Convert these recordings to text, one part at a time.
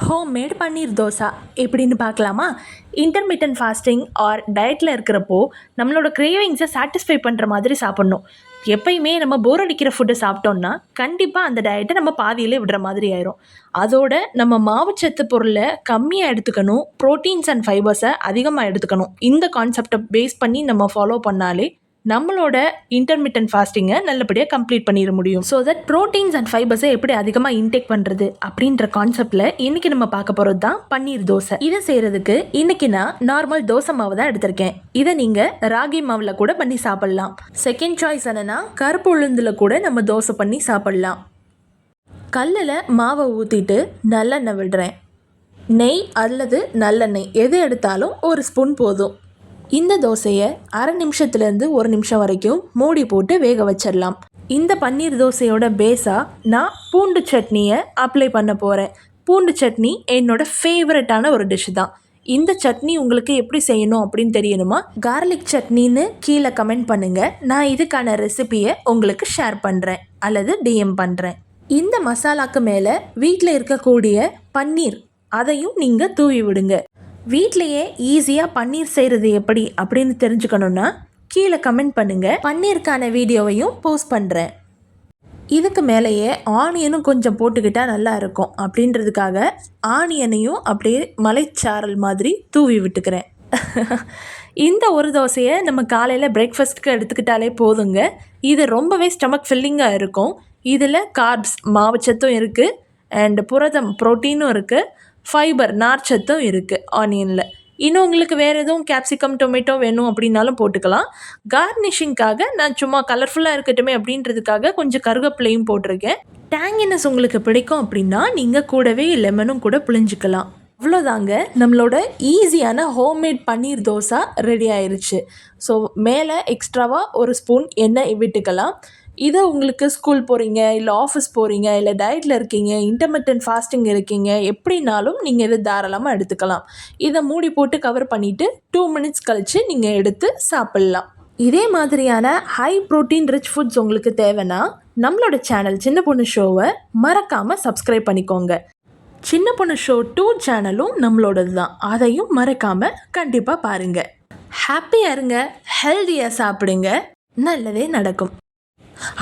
Homemade paneer dosa எப்படின்னு பார்க்கலாமா? Intermittent fasting R டயட்டில் இருக்கிறப்போ நம்மளோட கிரேவிங்ஸை சாட்டிஸ்ஃபை பண்ணுற மாதிரி சாப்பிட்ணும். எப்பயுமே நம்ம போர் அடிக்கிற ஃபுட்டை சாப்பிட்டோம்னா கண்டிப்பாக அந்த டயட்டை நம்ம பாதியிலே விடுற மாதிரி ஆயிரும். அதோட நம்ம மாவுச்சத்து பொருளை கம்மியாக எடுத்துக்கணும், ப்ரோட்டீன்ஸ் அண்ட் ஃபைபர்ஸை அதிகமாக எடுத்துக்கணும். இந்த கான்செப்டை பேஸ் பண்ணி நம்ம ஃபாலோ பண்ணாலே நம்மளோட இன்டர்மிட்டன்ட் ஃபாஸ்டிங்கை நல்லபடியாக கம்ப்ளீட் பண்ணிட முடியும். ஸோ தட் ப்ரோட்டீன்ஸ் அண்ட் ஃபைபர்ஸை எப்படி அதிகமாக இன்டேக் பண்ணுறது அப்படின்ற கான்செப்டில் இன்றைக்கி நம்ம பார்க்க போகிறது தான் பன்னீர் தோசை. இதை செய்கிறதுக்கு இன்றைக்கி நான் நார்மல் தோசை மாவு தான் எடுத்திருக்கேன். இதை நீங்கள் ராகி மாவில் கூட பண்ணி சாப்பிட்லாம். செகண்ட் சாய்ஸ் என்னென்னா கருப்பு உளுந்தில் கூட நம்ம தோசை பண்ணி சாப்பிட்லாம். கல்லில் மாவை ஊற்றிட்டு நல்லெண்ணெய் விடுறேன். நெய் அல்லது நல்லெண்ணெய் எது எடுத்தாலும் ஒரு ஸ்பூன் போதும். இந்த தோசையை அரை நிமிஷத்துலேருந்து ஒரு நிமிஷம் வரைக்கும் மூடி போட்டு வேக வச்சிடலாம். இந்த பன்னீர் தோசையோட பேஸாக நான் பூண்டு சட்னியை அப்ளை பண்ண போகிறேன். பூண்டு சட்னி என்னோட ஃபேவரட்டான ஒரு டிஷ் தான். இந்த சட்னி உங்களுக்கு எப்படி செய்யணும் அப்படின்னு தெரியணுமா? கார்லிக் சட்னின்னு கீழே கமெண்ட் பண்ணுங்கள். நான் இதுக்கான ரெசிபியை உங்களுக்கு ஷேர் பண்ணுறேன் அல்லது டிஎம் பண்ணுறேன். இந்த மசாலாக்கு மேலே வீட்டில் இருக்கக்கூடிய பன்னீர் அதையும் நீங்கள் தூவி விடுங்க. வீட்லேயே ஈஸியாக பன்னீர் செய்கிறது எப்படி அப்படின்னு தெரிஞ்சுக்கணுன்னா கீழே கமெண்ட் பண்ணுங்கள். பன்னீருக்கான வீடியோவையும் போஸ்ட் பண்ணுறேன். இதுக்கு மேலேயே ஆனியனும் கொஞ்சம் போட்டுக்கிட்டால் நல்லா இருக்கும் அப்படின்றதுக்காக ஆனியனையும் அப்படியே மலைச்சாரல் மாதிரி தூவி விட்டுக்கிறேன். இந்த ஒரு தோசையை நம்ம காலையில் பிரேக்ஃபாஸ்ட்டுக்கு எடுத்துக்கிட்டாலே போதுங்க. இது ரொம்பவே ஸ்டமக் ஃபில்லிங்காக இருக்கும். இதில் கார்ப்ஸ் மாவுச்சத்தும் இருக்குது அண்ட் புரதம் ப்ரோட்டீனும் இருக்குது, ஃபைபர் நார்ச்சத்தும் இருக்குது ஆனியனில். இன்னும் உங்களுக்கு வேறு எதுவும் கேப்சிகம் டொமேட்டோ வேணும் அப்படின்னாலும் போட்டுக்கலாம். கார்னிஷிங்காக நான் சும்மா கலர்ஃபுல்லாக இருக்கட்டுமே அப்படின்றதுக்காக கொஞ்சம் கருவேப்பிலையும் போட்டிருக்கேன். டேங்கினஸ் உங்களுக்கு பிடிக்கும் அப்படின்னா நீங்கள் கூடவே லெமனும் கூட புழிஞ்சிக்கலாம். அவ்வளோதாங்க, நம்மளோட ஈஸியான ஹோம்மேட் பன்னீர் தோசை ரெடி ஆயிடுச்சு. ஸோ மேலே எக்ஸ்ட்ராவாக ஒரு ஸ்பூன் எண்ணெய் விட்டுக்கலாம். இதை உங்களுக்கு ஸ்கூல் போகிறீங்க, இல்லை ஆஃபீஸ் போகிறீங்க, இல்லை டயட்டில் இருக்கீங்க, இன்டர்மிட்டன்ட் ஃபாஸ்டிங் இருக்கீங்க, எப்படினாலும் நீங்கள் இதை தாராளமாக எடுத்துக்கலாம். இதை மூடி போட்டு கவர் பண்ணிவிட்டு 2 மினிட்ஸ் கழித்து நீங்கள் எடுத்து சாப்பிட்லாம். இதே மாதிரியான ஹை ப்ரோட்டீன் ரிச் ஃபுட்ஸ் உங்களுக்கு தேவைன்னா நம்மளோட சேனல் சின்ன பொண்ணு ஷோவை மறக்காமல் சப்ஸ்கிரைப் பண்ணிக்கோங்க. சின்ன பொண்ணு ஷோ 2 சேனலும் நம்மளோடது தான், அதையும் மறக்காமல் கண்டிப்பாக பாருங்கள். ஹாப்பியாக இருங்க, ஹெல்தியாக சாப்பிடுங்க, நல்லதே நடக்கும்.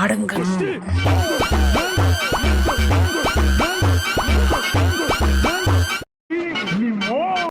அடங்க.